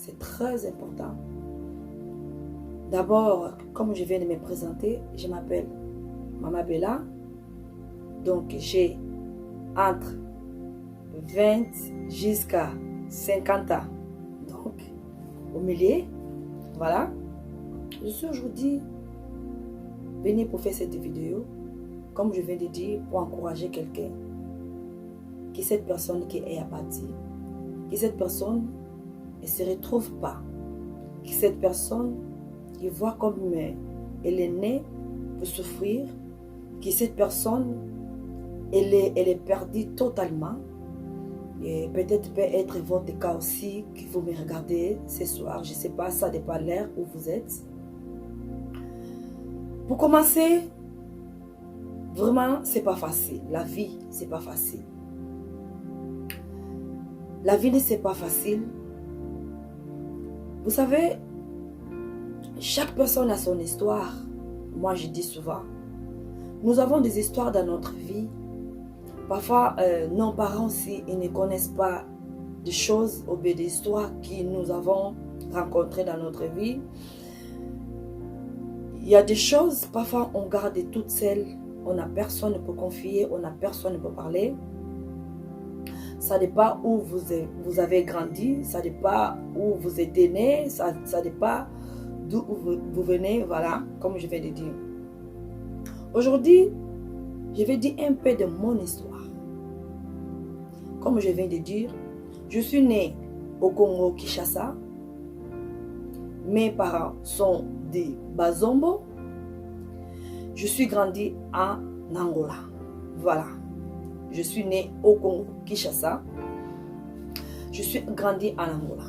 C'est très important. D'abord, comme je viens de me présenter, je m'appelle Mama Bella. Donc, j'ai entre 20 jusqu'à 50 ans. Donc, au milieu, voilà. Je suis aujourd'hui venue pour faire cette vidéo, comme je viens de dire, pour encourager quelqu'un. Que cette personne qui est abattue, que cette personne ne se retrouve pas, que cette personne qui voit comme elle est née pour souffrir, que cette personne elle est perdue totalement. Et peut-être peut être votre cas aussi, que vous me regardez ce soir, je ne sais pas, ça dépend de l'heure où vous êtes. Pour commencer, vraiment, c'est pas facile. La vie, c'est pas facile. La vie, c'est pas facile. Vous savez, chaque personne a son histoire. Moi, je dis souvent, nous avons des histoires dans notre vie. Parfois, nos parents aussi, ils ne connaissent pas des choses ou des histoires que nous avons rencontrées dans notre vie. Il y a des choses, parfois, on garde toutes seules. On n'a personne pour confier, on n'a personne pour parler. Ça dépend où vous avez grandi, ça dépend où vous êtes né, ça dépend d'où vous venez, voilà, comme je viens de dire. Aujourd'hui, je vais dire un peu de mon histoire. Comme je viens de dire, je suis née au Congo, Kinshasa. Mes parents sont des Bazombo. Je suis grandi en Angola. Voilà. Je suis née au Congo, Kinshasa. Je suis grandi en Angola.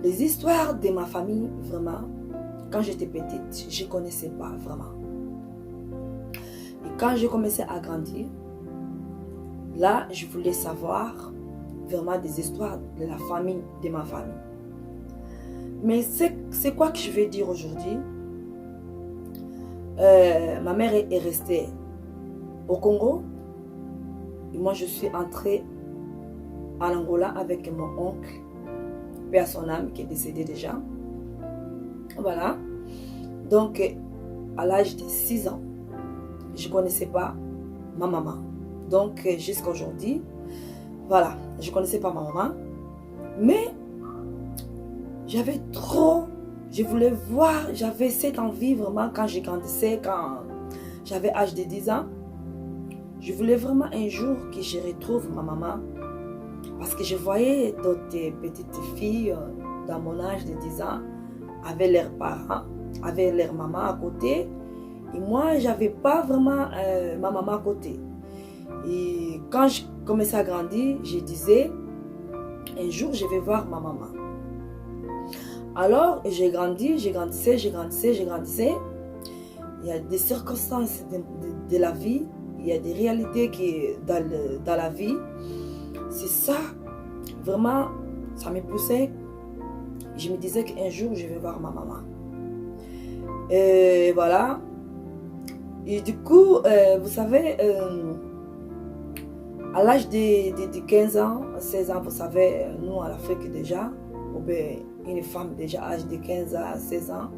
Les histoires de ma famille, vraiment, quand j'étais petite, je ne connaissais pas vraiment. Et quand j'ai commencé à grandir, là, je voulais savoir vraiment des histoires de la famille, de ma famille. Mais c'est quoi que je vais dire aujourd'hui? Ma mère est restée au Congo. Et moi, je suis entrée en Angola avec mon oncle, paix à son âme, qui est décédé déjà. Voilà. Donc, à l'âge de 6 ans, je ne connaissais pas ma maman. Donc, jusqu'à aujourd'hui, voilà, je ne connaissais pas ma maman. Mais, j'avais trop, je voulais voir, j'avais cette envie vraiment quand je grandissais, quand j'avais l'âge de 10 ans. Je voulais vraiment un jour que je retrouve ma maman. Parce que je voyais d'autres petites filles dans mon âge de 10 ans avec leurs parents, avec leur maman à côté. Et moi, je n'avais pas vraiment ma maman à côté. Et quand je commençais à grandir, je disais, un jour, je vais voir ma maman. Alors, j'ai grandi, j'ai grandissais. Il y a des circonstances de la vie. Il y a des réalités qui dans la vie. C'est ça, vraiment, ça me poussait. Je me disais qu'un jour, je vais voir ma maman. Et voilà. Et du coup, vous savez, à l'âge de 15 ans, 16 ans, vous savez, nous, à l'Afrique déjà, une femme déjà à l'âge de 15 à 16 ans,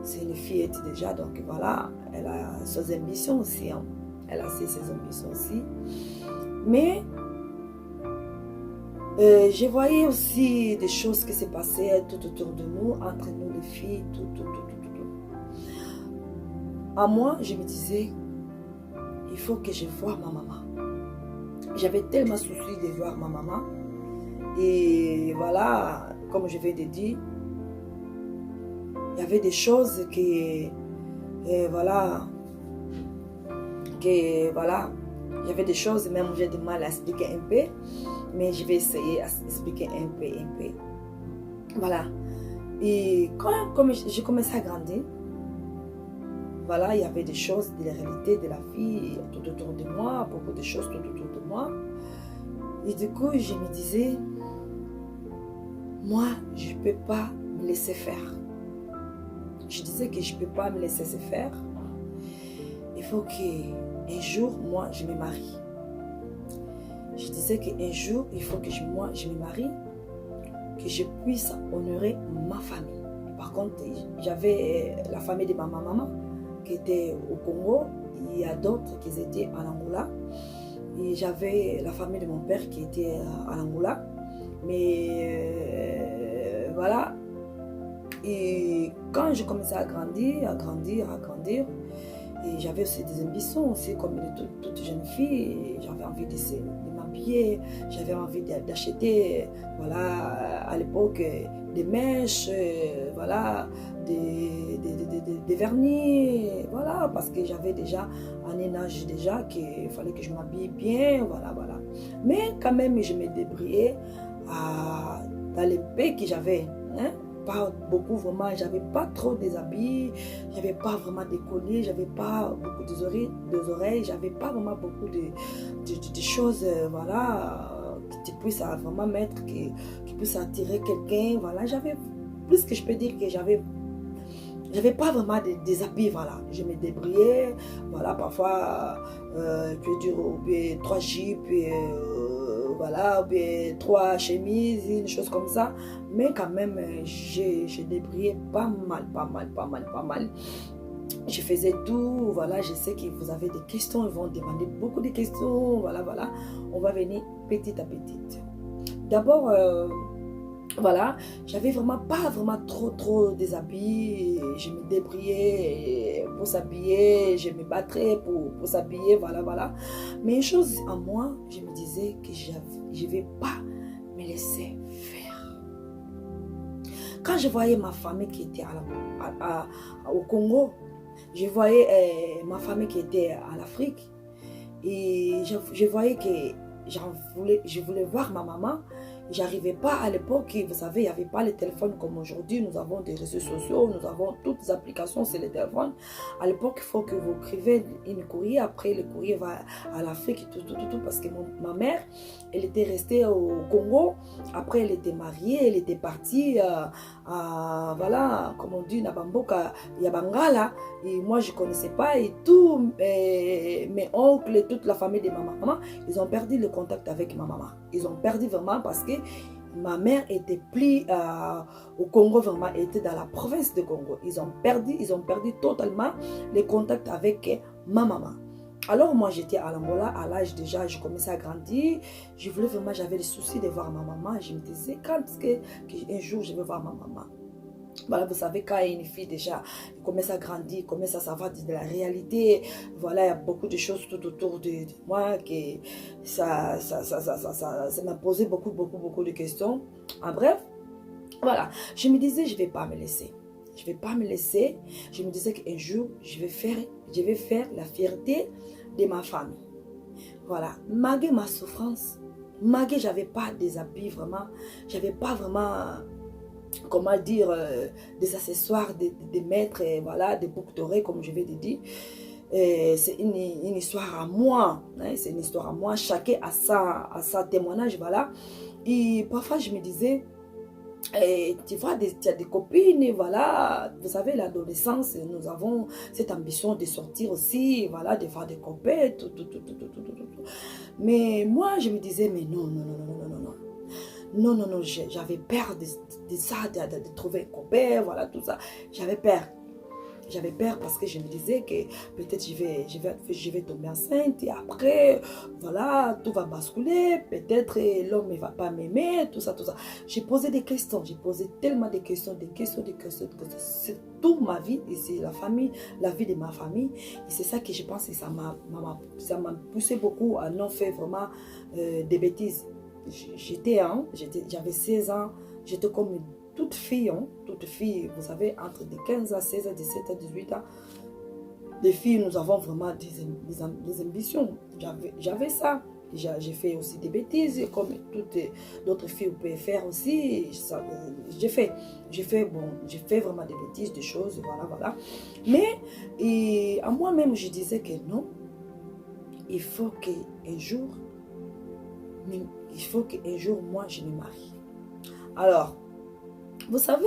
c'est une fillette déjà. Donc voilà, elle a ses ambitions aussi. Hein. Elle a ses ambitions aussi. Mais je voyais aussi des choses qui se passaient tout autour de nous, entre nous les filles, tout. À moi, je me disais, il faut que je voie ma maman. J'avais tellement souci de voir ma maman. Et voilà, comme je viens de dire, il y avait des choses il y avait des choses, même j'ai du mal à expliquer un peu, mais je vais essayer d'expliquer un peu. Voilà. Et quand j'ai commencé à grandir, voilà, il y avait des choses de la réalité de la vie tout autour de moi, beaucoup de choses tout autour de moi. Et du coup, je me disais, moi, je ne peux pas me laisser faire. Je disais que je ne peux pas me laisser faire. Il faut qu'un jour, moi, je me marie. Je disais qu'un jour, il faut que moi, je me marie, que que je puisse honorer ma famille. Par contre, j'avais la famille de ma maman qui était au Congo. Il y a d'autres qui étaient en Angola. Et j'avais la famille de mon père qui était en Angola. Mais voilà. Et quand je commençais à grandir, et j'avais aussi des ambitions, aussi comme toute jeune fille, j'avais envie de m'habiller, j'avais envie d'acheter, voilà, à l'époque, des mèches, voilà, des vernis, voilà, parce que j'avais déjà un âge déjà qu'il fallait que je m'habille bien, voilà, voilà. Mais quand même, je me débrouillais dans les paix que j'avais, hein. Pas beaucoup vraiment, j'avais pas trop des habits, j'avais pas vraiment des colliers, j'avais pas beaucoup des oreilles, j'avais pas vraiment beaucoup de choses, voilà, qui puissent vraiment mettre, qui puissent attirer quelqu'un, voilà, j'avais, plus que je peux dire que j'avais pas vraiment des habits, voilà, je me débrouillais, voilà, parfois, je peux dire, 3 jupes, voilà, ou bien 3 chemises, une chose comme ça. Mais quand même, j'ai débrouillé pas mal. Je faisais tout, voilà, je sais que vous avez des questions, ils vont demander beaucoup de questions, voilà, voilà. On va venir petit à petit. D'abord, voilà, j'avais vraiment pas vraiment trop des habits, je me débrouillais pour s'habiller, je me battrais pour s'habiller, voilà, voilà. Mais une chose en moi, je me disais que je ne vais pas me laisser faire. Quand je voyais ma famille qui était au Congo, je voyais ma famille qui était en Afrique, et je voyais que je voulais voir ma maman. J'arrivais pas à l'époque, vous savez, il n'y avait pas les téléphones comme aujourd'hui. Nous avons des réseaux sociaux, nous avons toutes les applications sur les téléphones. À l'époque, il faut que vous écrivez une courrier. Après, le courrier va à l'Afrique, tout. Parce que ma mère, elle était restée au Congo. Après, elle était mariée, elle était partie voilà, comme on dit, Nabamboka, Yabangala. Et moi, je ne connaissais pas. Et tous mes oncles et toute la famille de ma maman, ils ont perdu le contact avec ma maman. Ils ont perdu vraiment parce que ma mère était plus au Congo, vraiment, était dans la province de Congo. Ils ont perdu totalement le contact avec ma maman. Alors moi j'étais à l'Angola, à l'âge déjà, je commençais à grandir. Je voulais vraiment, j'avais le souci de voir ma maman. Je me disais, quand est-ce qu'un jour je vais voir ma maman? Voilà, vous savez, quand une fille déjà commence à grandir, commence à savoir de la réalité, voilà, il y a beaucoup de choses tout autour de moi que ça m'a posé beaucoup de questions. En bref, voilà, je me disais, je ne vais pas me laisser. Je ne vais pas me laisser. Je me disais qu'un jour, je vais faire la fierté de ma famille. Voilà, malgré ma souffrance, malgré je n'avais pas des habits vraiment, j'avais pas vraiment, comment dire, des accessoires, des maîtres, voilà, des boucles d'oreilles, comme je vais te dire. C'est une histoire à moi, hein, c'est une histoire à moi, chacun a sa témoignage, voilà. Et parfois, je me disais, tu vois, tu as des copines, voilà, vous savez, l'adolescence, nous avons cette ambition de sortir aussi, voilà, de faire des copains, tout. Mais moi, je me disais, mais non, j'avais peur de ça, de trouver un copain, voilà, tout ça. J'avais peur. J'avais peur parce que je me disais que peut-être je vais tomber enceinte et après, voilà, tout va basculer. Peut-être l'homme ne va pas m'aimer, tout ça. J'ai posé des questions, j'ai posé tellement de questions. C'est toute ma vie et c'est la vie de ma famille. Et c'est ça que je pense que ça m'a poussé beaucoup à non faire vraiment des bêtises. J'avais 16 ans, j'étais comme toute fille, vous savez, entre de 15 à 16 à 17 à 18 ans, les filles, nous avons vraiment des ambitions. J'avais ça. J'ai fait aussi des bêtises, comme toutes d'autres filles peuvent faire aussi. J'ai fait vraiment des bêtises, des choses, voilà. Mais à moi-même, je disais que non, il faut qu'un jour, moi, je me marie. Alors, vous savez,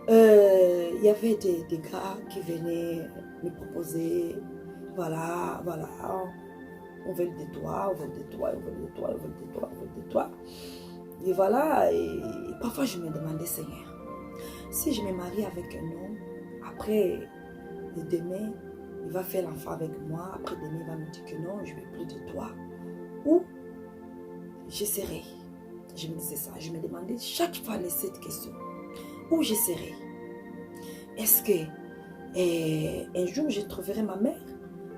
il y avait des gars qui venaient me proposer, voilà, on veut de toi. Et voilà, et parfois je me demandais, Seigneur, si je me marie avec un homme, après demain, il va faire l'enfant avec moi, après demain, il va me dire que non, je ne veux plus de toi. Ou je serai. Je me disais ça, je me demandais chaque fois cette question. Où je serai? Est-ce que un jour je trouverai ma mère?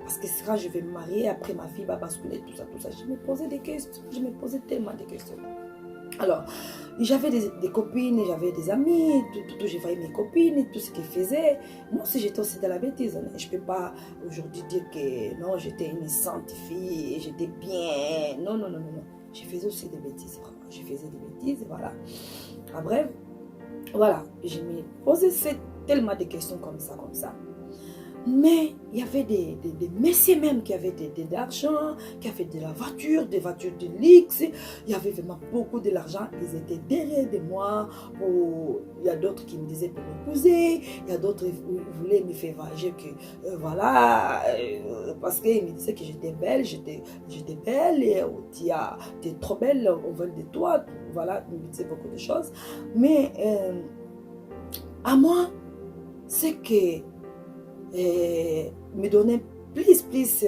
Parce que quand je vais me marier, après ma fille va basculer, tout ça, tout ça. Je me posais des questions, je me posais tellement de questions. Alors, j'avais des copines, j'avais des amis, tout, je voyais mes copines, tout ce qu'elles faisaient. Moi aussi, j'étais aussi dans la bêtise. Je ne peux pas aujourd'hui dire que non, j'étais une sainte fille, j'étais bien. Non, non, non, non, non. Je faisais aussi des bêtises, vraiment. Je faisais des bêtises, voilà. En bref, voilà, je me posais tellement de questions comme ça, comme ça. Mais il y avait des messieurs même qui avaient de l'argent, qui avaient de la voiture, des voitures de luxe. Il y avait vraiment beaucoup de l'argent. Ils étaient derrière de moi. Il y a d'autres qui me disaient pour m'épouser. Il y a d'autres qui voulaient me faire voyager que voilà, parce qu'ils me disaient que j'étais belle, j'étais belle, et tu es trop belle, on veut de toi. Voilà, ils me disaient beaucoup de choses. Mais à moi, c'est que me donnait plus,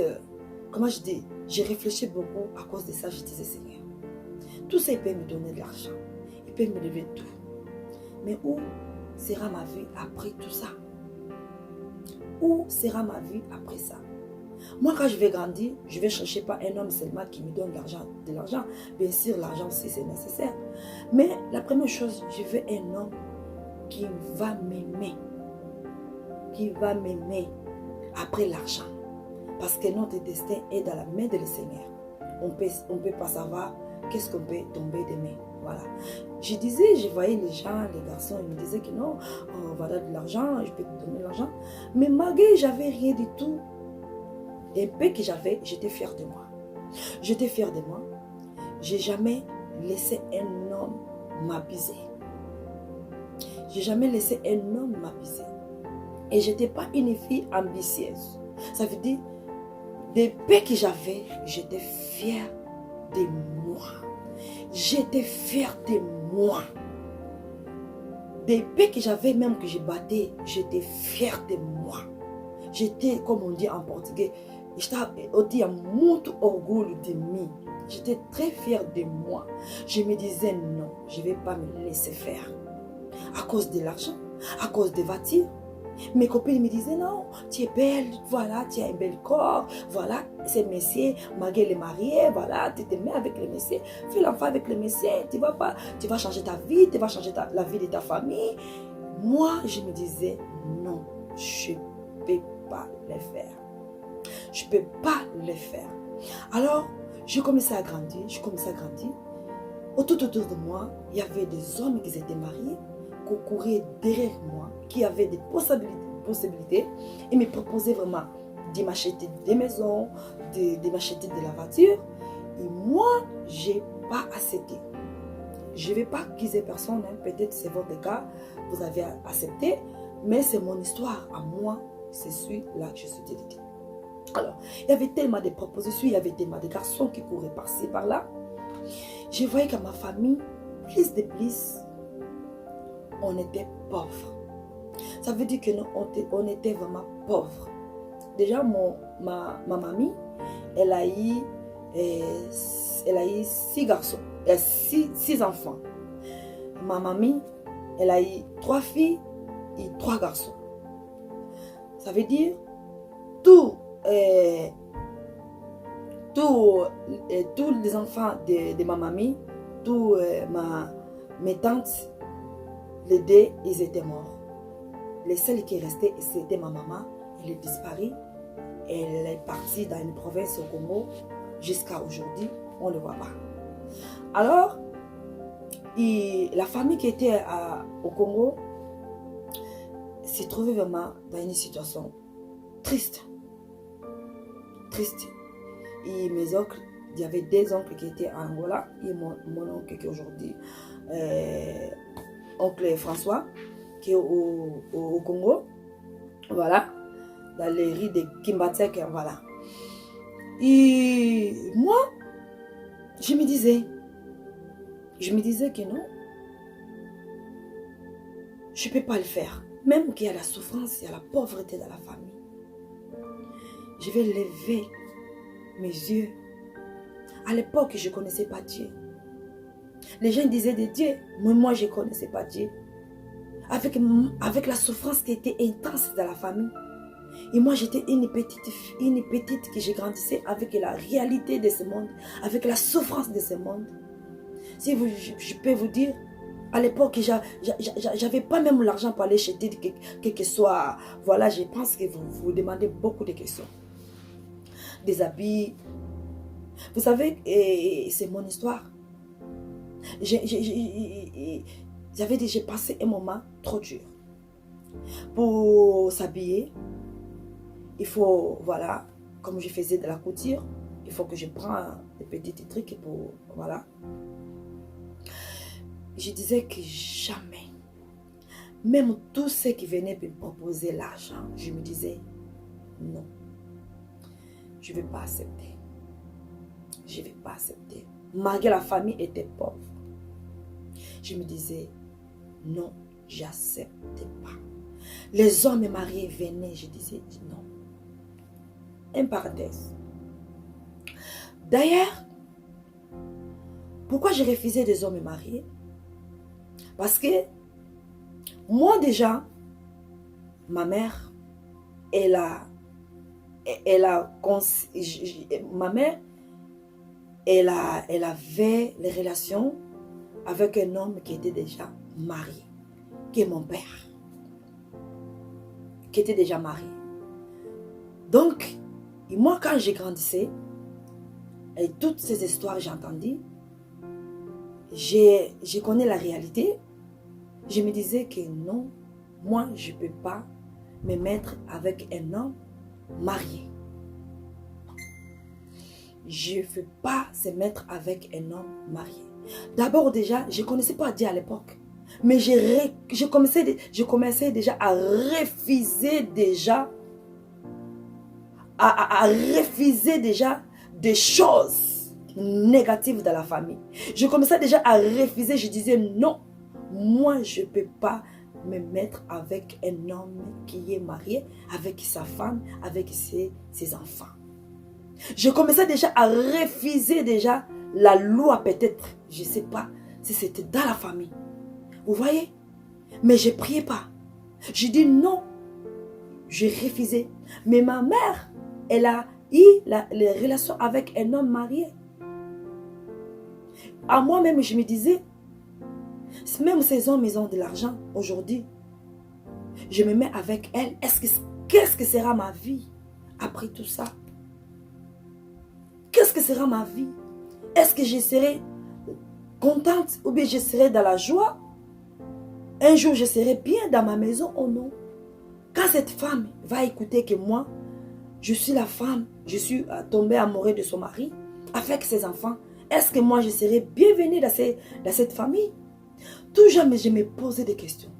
comment je dis, j'ai réfléchi beaucoup à cause de ça, je disais Seigneur, tout ça il peut me donner de l'argent, il peut me lever tout, mais où sera ma vie après tout ça? Où sera ma vie après ça? Moi quand je vais grandir, je vais chercher pas un homme seulement qui me donne de l'argent, bien sûr l'argent aussi c'est nécessaire, mais la première chose, je veux un homme qui va m'aimer, après l'argent. Parce que notre destin est dans la main de le Seigneur. On peut pas savoir qu'est-ce qu'on peut tomber demain. Voilà. Je voyais les gens, les garçons, ils me disaient que non, voilà de l'argent, je peux te donner l'argent. Mais malgré, j'avais rien du tout. Et peu que j'avais, j'étais fière de moi. J'étais fière de moi. J'ai jamais laissé un homme m'abuser. J'ai jamais laissé un homme m'abuser. Et je n'étais pas une fille ambitieuse. Ça veut dire, des peu que j'avais, j'étais fière de moi. J'étais fière de moi. Des peu que j'avais, même que je battais, j'étais fière de moi. J'étais, comme on dit en portugais, j'étais muito orgulho de mim. J'étais très fière de moi. Je me disais non, je ne vais pas me laisser faire. À cause de l'argent, à cause des voitures. Mes copines me disaient non, tu es belle, voilà, tu as un bel corps, voilà, c'est messieurs, malgré les mariés, voilà, tu te mets avec les messieurs, fais l'enfant avec les messieurs, tu vas changer ta vie, tu vas changer la vie de ta famille. Moi, je me disais non, je ne peux pas le faire. Je ne peux pas le faire. Alors, je commençais à grandir, Autour de moi, il y avait des hommes qui étaient mariés, qui couraient derrière moi, qui avaient des possibilités et me proposaient vraiment de m'acheter des maisons, de m'acheter de la voiture. Et moi, je n'ai pas accepté. Je ne vais pas accuser personne, hein. Peut-être c'est votre cas, vous avez accepté, mais c'est mon histoire. À moi, c'est celui-là que je suis dédiée. Alors, il y avait tellement de propositions, il y avait tellement de garçons qui couraient par-ci, par-là. Je voyais que ma famille, plus, on était pauvres. Ça veut dire qu'on était vraiment pauvres. Déjà, ma mamie, elle a eu 6 garçons, 6 enfants. Ma mamie, elle a eu 3 filles et 3 garçons. Ça veut dire tous les enfants de ma mamie, tous mes tantes, les deux, ils étaient morts. Les seuls qui restaient, c'était ma maman. Elle est disparue. Elle est partie dans une province au Congo. Jusqu'à aujourd'hui, on ne le voit pas. Alors, la famille qui était au Congo s'est trouvée vraiment dans une situation triste. Et mes oncles, il y avait 2 oncles qui étaient en Angola. Et mon oncle qui est aujourd'hui, oncle François, qui est au Congo. Voilà. Dans les rues de Kimbatek, voilà. Et moi, je me disais, Je me disais que non, je ne peux pas le faire. Même qu'il y a la souffrance, il y a la pauvreté dans la famille. Je vais lever mes yeux. À l'époque, je ne connaissais pas Dieu. Les gens disaient de Dieu, mais moi, je ne connaissais pas Dieu. Avec la souffrance qui était intense dans la famille. Et moi, j'étais une petite que je grandissais avec la réalité de ce monde, avec la souffrance de ce monde. Si je peux vous dire, à l'époque, j'avais pas même l'argent pour aller acheter quelque que soit. Voilà, je pense que vous demandez beaucoup de questions. Des habits. Vous savez, c'est mon histoire. J'ai passé un moment trop dur. Pour s'habiller, il faut, voilà, comme je faisais de la couture, il faut que je prenne des petits trucs pour, voilà. Je disais que jamais, même tous ceux qui venaient me proposer l'argent, je me disais, non, je ne vais pas accepter. Je ne vais pas accepter. Malgré la famille était pauvre. Je me disais, non, j'accepte pas. Les hommes mariés venaient, je disais, non. Un parenthèse. D'ailleurs, pourquoi j'ai refusé des hommes mariés? Parce que moi déjà, ma mère, elle avait les relations avec un homme qui était déjà marié, qui est mon père, qui était déjà marié. Donc, moi quand j'ai grandissé, et toutes ces histoires j'ai entendues, je connais la réalité. Je me disais que non, moi je ne peux pas me mettre avec un homme marié. Je ne veux pas se mettre avec un homme marié. D'abord déjà, je ne connaissais pas Dieu à l'époque. Mais je commençais déjà à refuser déjà, à refuser déjà des choses négatives dans la famille. Je commençais déjà à refuser, je disais non, moi je ne peux pas me mettre avec un homme qui est marié, avec sa femme, avec ses enfants. Je commençais déjà à refuser déjà la loi peut-être, je ne sais pas si c'était dans la famille. Vous voyez? Mais je ne priais pas. Je dis non. Je refusais. Mais ma mère, elle a eu les relations avec un homme marié. À moi-même, je me disais, même ces hommes, ils ont de l'argent aujourd'hui. Je me mets avec elle. Qu'est-ce que sera ma vie après tout ça? Qu'est-ce que sera ma vie? Est-ce que je serai contente ou bien je serai dans la joie? Un jour, je serai bien dans ma maison ou non? Quand cette femme va écouter que moi, je suis la femme, je suis tombée amoureuse de son mari, avec ses enfants, est-ce que moi, je serai bienvenue dans cette famille? Toujours, je me posais des questions.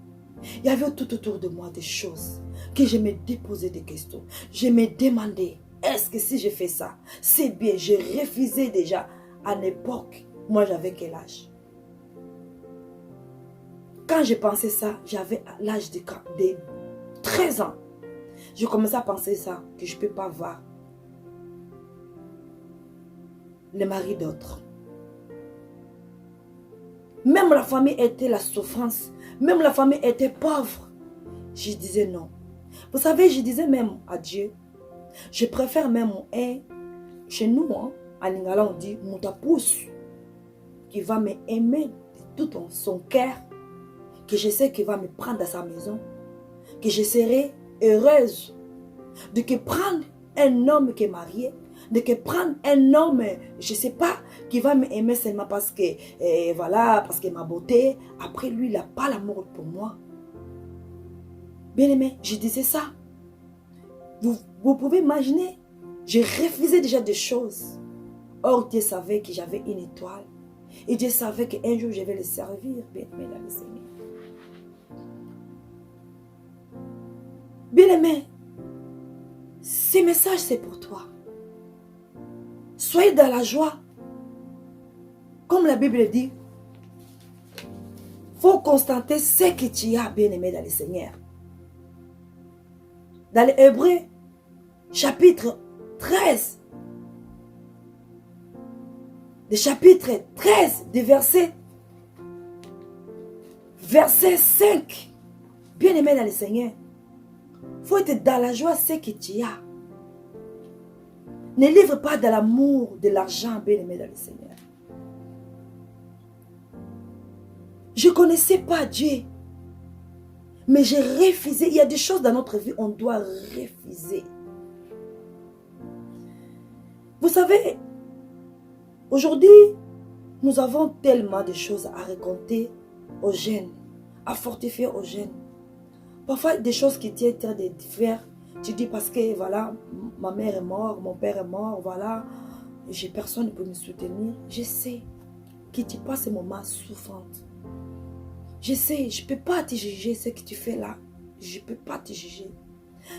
Il y avait tout autour de moi des choses que je me déposais des questions. Je me demandais, est-ce que si je fais ça, c'est bien? Je refusais déjà à l'époque. Moi, j'avais quel âge? Quand je pensais ça, j'avais l'âge de 13 ans. Je commençais à penser ça, que je ne peux pas voir le mari d'autres. Même la famille était la souffrance. Même la famille était pauvre. Je disais non. Vous savez, je disais même à Dieu, je préfère même chez nous, à Lingala, on dit Moutapous, qui va m'aimer de tout son cœur, que je sais qu'il va me prendre dans sa maison, que je serai heureuse de que prendre un homme qui est marié, de que prendre un homme, je ne sais pas, qui va m'aimer seulement parce que, voilà, parce que ma beauté, après lui, il n'a pas l'amour pour moi. Bien aimé, je disais ça. Vous pouvez imaginer, je refusais déjà des choses. Or, Dieu savait que j'avais une étoile. Et Dieu savait qu'un jour, je vais le servir. Bien aimé, dans le Seigneur. Bien aimé, ce message, c'est pour toi. Soyez dans la joie. Comme la Bible dit, faut constater ce que tu as bien aimé dans le Seigneur. Dans l'Hébreu, chapitre 13, le chapitre 13 du verset 5, bien aimé dans le Seigneur, il faut être dans la joie ce que tu as. Ne livre pas de l'amour, de l'argent, bien aimé dans le Seigneur. Je ne connaissais pas Dieu, mais j'ai refusé. Il y a des choses dans notre vie, on doit refuser. Vous savez, aujourd'hui, nous avons tellement de choses à raconter aux jeunes, à fortifier aux jeunes. Parfois, des choses qui tiennent de faire. Tu dis parce que voilà, ma mère est morte, mon père est mort, voilà, j'ai personne pour me soutenir. Je sais que tu passes ce moment souffrante. Je sais, je ne peux pas te juger ce que tu fais là. Je ne peux pas te juger.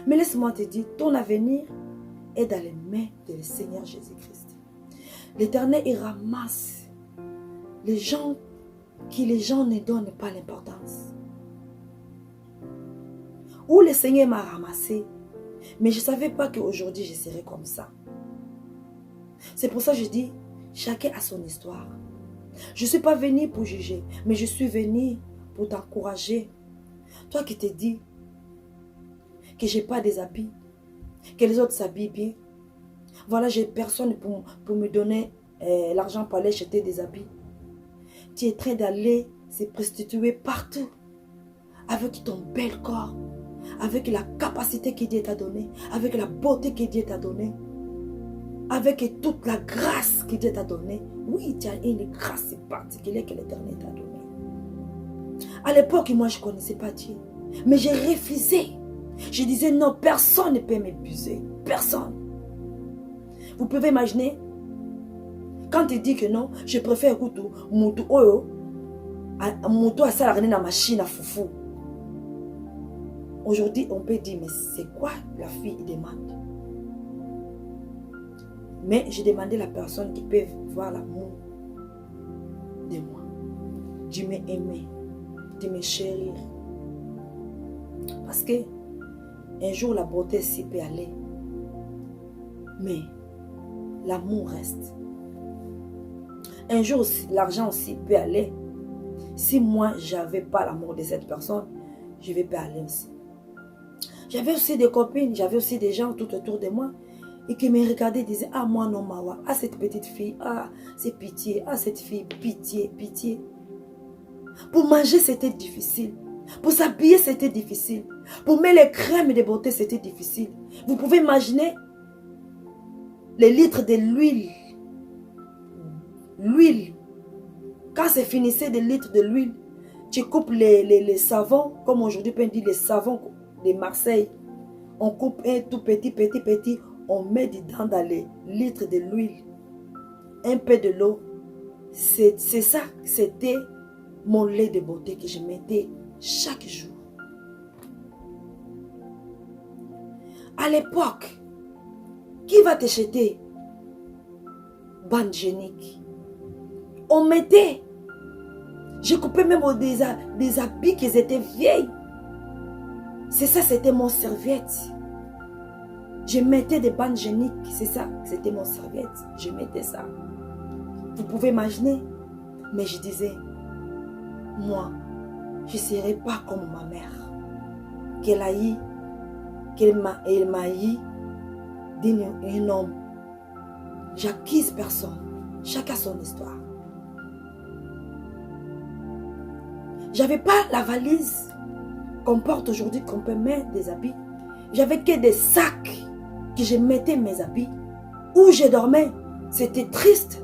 Mais laisse-moi te dire, ton avenir est dans les mains du Seigneur Jésus-Christ. L'Éternel, il ramasse les gens qui les gens ne donnent pas l'importance. Où le Seigneur m'a ramassé, mais je ne savais pas qu'aujourd'hui je serais comme ça. C'est pour ça que je dis, chacun a son histoire. Je ne suis pas venue pour juger, mais je suis venue pour t'encourager. Toi qui te dis que je n'ai pas des habits, que les autres s'habillent bien. Voilà, j'ai personne pour me donner l'argent pour aller acheter des habits. Tu es en train d'aller se prostituer partout avec ton bel corps, avec la capacité que Dieu t'a donnée, avec la beauté que Dieu t'a donnée, avec toute la grâce que Dieu t'a donnée. Oui, tu as une grâce particulière que l'Éternel t'a donnée. À l'époque, moi, je ne connaissais pas Dieu. Mais j'ai refusé. Je disais non, personne ne peut m'épuiser. Personne. Vous pouvez imaginer, quand tu dis que non, je préfère écouter Moutou Oyo, Moutou à salarié dans la machine à foufou. Aujourd'hui, on peut dire, mais c'est quoi la fille demande? Mais j'ai demandé à la personne qui peut voir l'amour de moi, de m'aimer, de me chérir. Parce que un jour, la beauté s'y peut aller. Mais l'amour reste. Un jour, l'argent aussi peut aller. Si moi, je n'avais pas l'amour de cette personne, je ne vais pas aller aussi. J'avais aussi des copines, j'avais aussi des gens tout autour de moi et qui me regardaient et disaient, ah moi non Mawa, ah cette petite fille, ah c'est pitié, ah cette fille, pitié, pitié. Pour manger c'était difficile, pour s'habiller c'était difficile, pour mettre les crèmes de beauté c'était difficile. Vous pouvez imaginer les litres de l'huile, quand c'est finissait des litres de l'huile, tu coupes les savons, comme aujourd'hui on dit les savons de Marseille. On coupe un tout petit, on met dedans dans les litres de l'huile, un peu de l'eau. C'est ça, c'était mon lait de beauté que je mettais chaque jour. À l'époque, qui va t'acheter bande génique? On mettait, je coupais même des habits qui étaient vieilles. C'est ça, c'était mon serviette. Je mettais des bandes géniques, c'est ça, c'était mon serviette. Je mettais ça. Vous pouvez imaginer, mais je disais, moi, je ne serai pas comme ma mère. Elle m'a eu d'un homme. J'acquise personne. Chacun son histoire. J'avais pas la valise qu'on porte aujourd'hui, qu'on peut mettre des habits. J'avais que des sacs que je mettais mes habits. Où je dormais, c'était triste.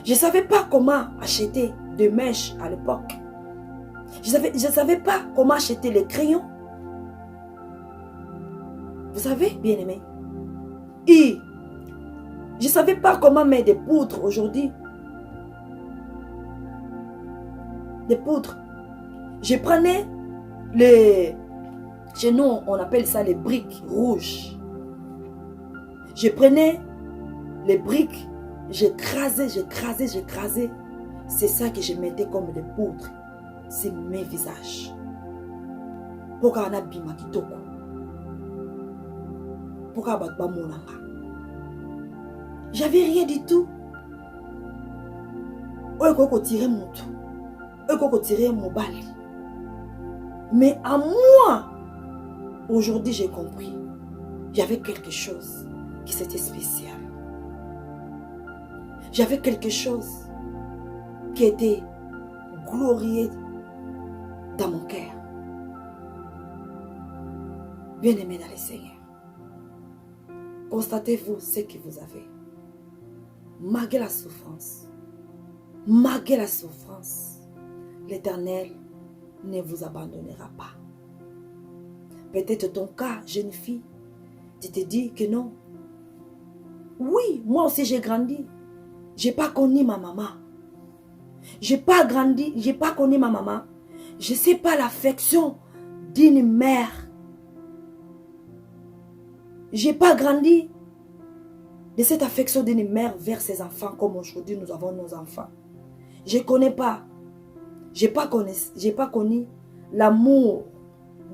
Je ne savais pas comment acheter des mèches à l'époque. Je ne savais pas comment acheter les crayons. Vous savez, bien aimé. Et je ne savais pas comment mettre des poudres aujourd'hui. Des poudres. Je prenais chez nous, on appelle ça les briques rouges. Je prenais les briques J'écrasais. C'est ça que je mettais comme des poudres. C'est mes visages. Pourquoi on a bima kitoko? Pourquoi on a monanga? J'avais rien du tout. On a tiré mon tout. On a tiré mon balle. Mais à moi, aujourd'hui j'ai compris. Il y avait quelque chose qui c'était spécial. J'avais quelque chose qui était glorieux dans mon cœur. Bien-aimés dans le Seigneur, constatez-vous ce que vous avez. Malgré la souffrance, l'Éternel ne vous abandonnera pas. Peut-être ton cas, jeune fille, tu te dis que non. Oui, moi aussi j'ai grandi. Je n'ai pas connu ma maman. Je n'ai pas grandi, je n'ai pas connu ma maman. Je ne sais pas l'affection d'une mère. Je n'ai pas grandi de cette affection d'une mère vers ses enfants comme aujourd'hui nous avons nos enfants. Je ne connais pas. Je n'ai pas connu l'amour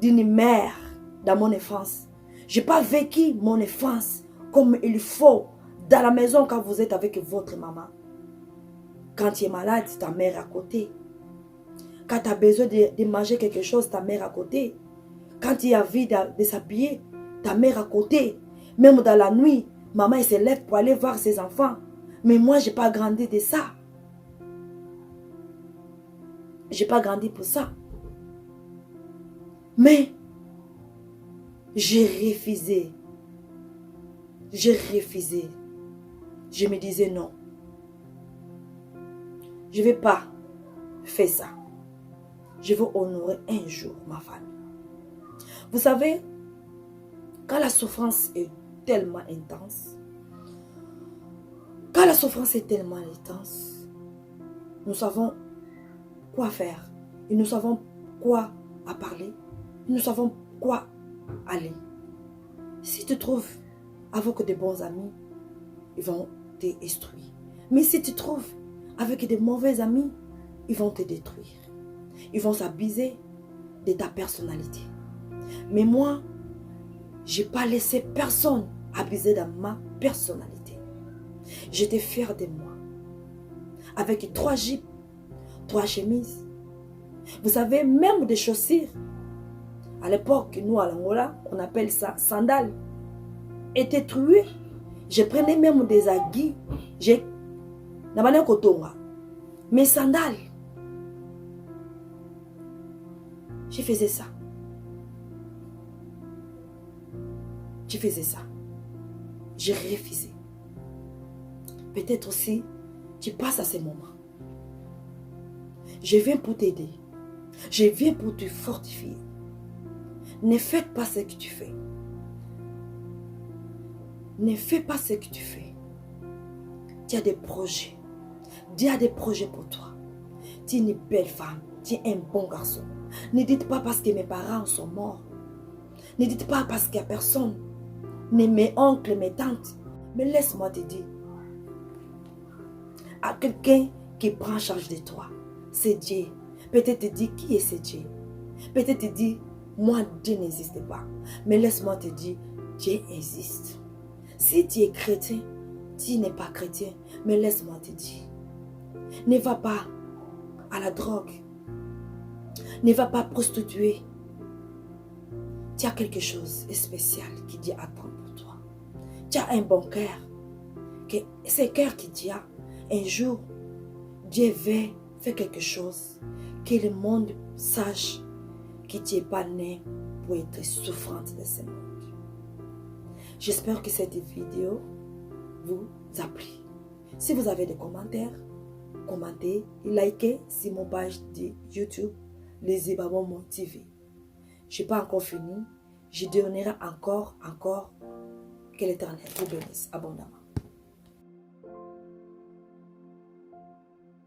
d'une mère dans mon enfance. Je n'ai pas vécu mon enfance comme il faut dans la maison quand vous êtes avec votre maman. Quand tu es malade, ta mère à côté. Quand tu as besoin de manger quelque chose, ta mère à côté. Quand tu as envie de s'habiller, ta mère à côté. Même dans la nuit, maman elle se lève pour aller voir ses enfants. Mais moi, je n'ai pas grandi de ça. Je n'ai pas grandi pour ça. Mais, j'ai refusé. J'ai refusé. Je me disais non. Je ne vais pas faire ça. Je veux honorer un jour ma famille. Vous savez, quand la souffrance est tellement intense, nous savons quoi faire. Et nous savons quoi à parler. Nous savons quoi aller. Si tu trouves avec de bons amis, ils vont te instruire. Mais si tu trouves avec de mauvais amis, ils vont te détruire. Ils vont s'abuser de ta personnalité. Mais moi, je n'ai pas laissé personne abuser de ma personnalité. J'étais fière de moi. Avec 3 jupes, 3 chemises. Vous savez, même des chaussures. À l'époque, nous à l'Angola, on appelle ça sandales. Étaient trouées. Je prenais même des aguilles. Mes sandales. Je faisais ça. J'ai refusé. Peut-être aussi, tu passes à ces moments. Je viens pour t'aider. Je viens pour te fortifier. Ne fais pas ce que tu fais. Ne fais pas ce que tu fais. Tu as des projets. Dieu a des projets pour toi. Tu es une belle femme. Tu es un bon garçon. Ne dites pas parce que mes parents sont morts. Ne dites pas parce qu'il n'y a personne. Ni mes oncles, mes tantes. Mais laisse-moi te dire. À quelqu'un qui prend charge de toi. C'est Dieu. Peut-être te dire qui est ce Dieu. Peut-être te dire, moi Dieu n'existe pas. Mais laisse-moi te dire, Dieu existe. Si tu es chrétien, tu n'es pas chrétien. Mais laisse-moi te dire. Ne va pas à la drogue. Ne va pas prostituer. Tu as quelque chose de spécial qui Dieu attend pour toi. Tu as un bon cœur. C'est le cœur qui dit, un jour, Dieu veut faire quelque chose. Que le monde sache que tu n'es pas né pour être souffrante de ce monde. J'espère que cette vidéo vous a plu. Si vous avez des commentaires, commentez et likez sur mon page de YouTube, Les Ibabomon TV. Je n'ai pas encore fini. Je donnerai encore que l'Éternel vous bénisse abondamment.